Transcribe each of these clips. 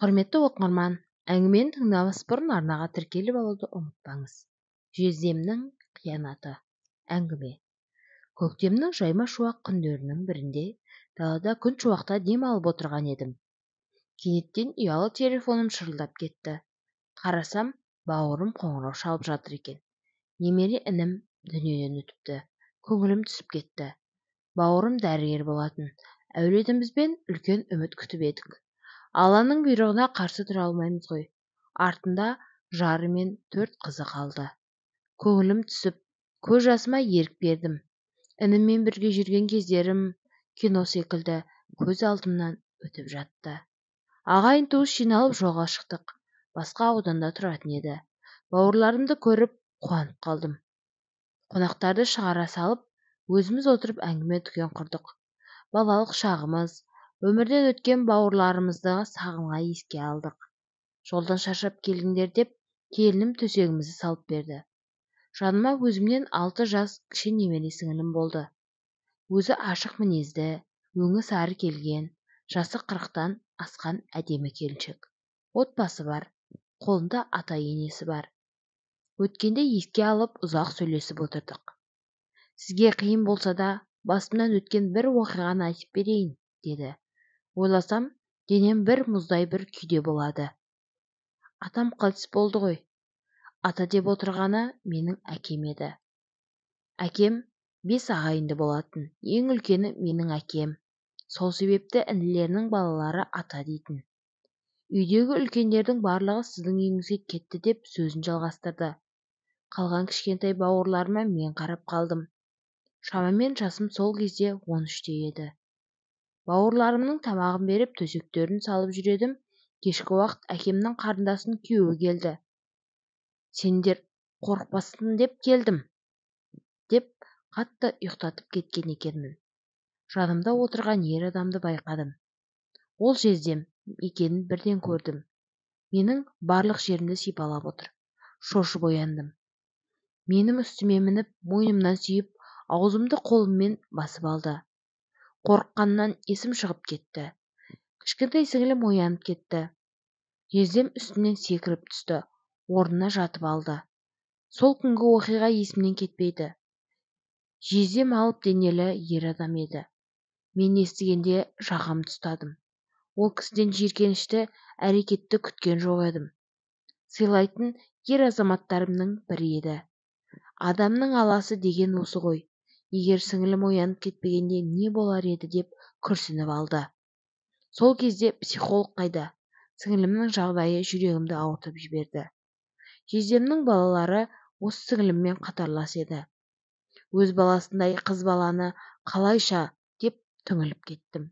Құрметті оқырман, әңгімені тыңдамас бұрын арнаға тіркеліп алуды ұмытпаңыз. Жездемнің қиянаты. Әңгіме. Көктемнің жайма шуақ күндерінің бірінде далада күн шуақта дем алып отырған едім. Кенеттен ұялы телефоным шырылдап кетті. Қарасам, бауырым қоңырау шалып жатыр екен. Немере інім дүниеден өтіпті. Көңілім түсіп кетті. Бауырым дәрігер болатын. Әулетімізбен үлкен үміт күтіп едік. Алланың бұйрығына қарсы тұра алмаймыз ғой. Артында жары мен 4 қызы қалды. Көңілім түсіп, көз жасыма ерік бердім. Ініммен бірге жүрген кездерім кино секілді көз алдымнан өтіп жатты. Ағайын туыс жиналып жолға шықтық. Басқа ауданда тұратын еді. Бауырларымды көріп қуанып қалдым. Қонақтарды шығара салып, өзіміз отырып әңгіме-дүкен құрдық. Балалық шағымыз, өмірден өткен бауырларымызды сағынға еске алдық. Жолдан шаршап келдіңдер деп, келінім төсегімізді салып берді. Жаныма өзімнен 6 жас кіші немере сіңілім болды. Өзі ашық мінезді, өңі сары келген, жасы 40-тан асқан әдемі келіншек. Отбасы бар, қолында ата-енесі бар. Өткенде еске алып ұзақ сөйлесіп отырдық. Сізге қиын болса да, басымнан өткен бір оқиғаны айтып берейін, деді. Ойласам, денем бір мұздай бір күйде болады. Атам қайтыс болды ғой. Ата деп отырғаны менің әкем еді. Әкем 5 ағайынды болатын. Ең үлкені менің әкем. Сол себепті інілерінің балалары ата дейтін. Үйдегі үлкендердің барлығы сіздің үйіңізге кетті деп сөзін жалғастырды. Қалған кішкентай бауырларыма мен қарап қалдым. Шамамен жасым сол кезде 13-те еді. Бауырларымның тамағын беріп, төсектерін салып жүредім. Кешкі уақыт әкемнің қарындасының күйеуі келді. Сендер қорықпасын деп келдім, деп қатты ұйықтатып кеткен екенмін. Жанымда отырған ер адамды байқадым. Ол жездем екенін бірден көрдім. Менің барлық жерімді сипалап отыр. Шошып ояндым. Менің үстіме мініп, мойнымнан сүйіп, аузымды қолыммен басып алды. Қорыққаннан есім шығып кетті. Кішкентай сіңілім оянып кетті. Жездем үстінен секіріп түсті. Орнына жатып алды. Сол күнгі оқиға есімнен кетпейді. Жездем алып денелі ер адам еді. Мен естігенде жағамды ұстадым. Ол кісіден жиіркенішті әрекетті күткен жоқ едім. Сыйлайтын ер азаматтарымның бірі еді. Адамның аласы деген осы ғой. Егер сіңілім оянып кетпегенде не болар еді деп күрсініп алды. Сол кезде психолог қайда? Сіңілімнің жағдайы жүрегімді ауыртып жіберді. Жездемнің балалары осы сіңіліммен қатарлас еді. Өз баласындай қыз баланы қалайша деп түңіліп кеттім.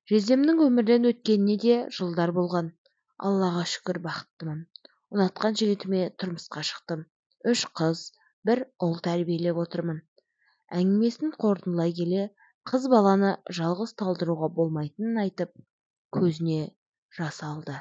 Жездемнің өмірден өткеніне де жылдар болған. Аллаға шүкір бақыттымын. Ұнатқан жігітіме тұрмысқа шықтым. 3 қыз, 1 ұл тәрбиелеп отырмын. Әңгімесін қорытындылай келе, қыз баланы жалғыз қалдыруға болмайтынын айтып, көзіне жас алды.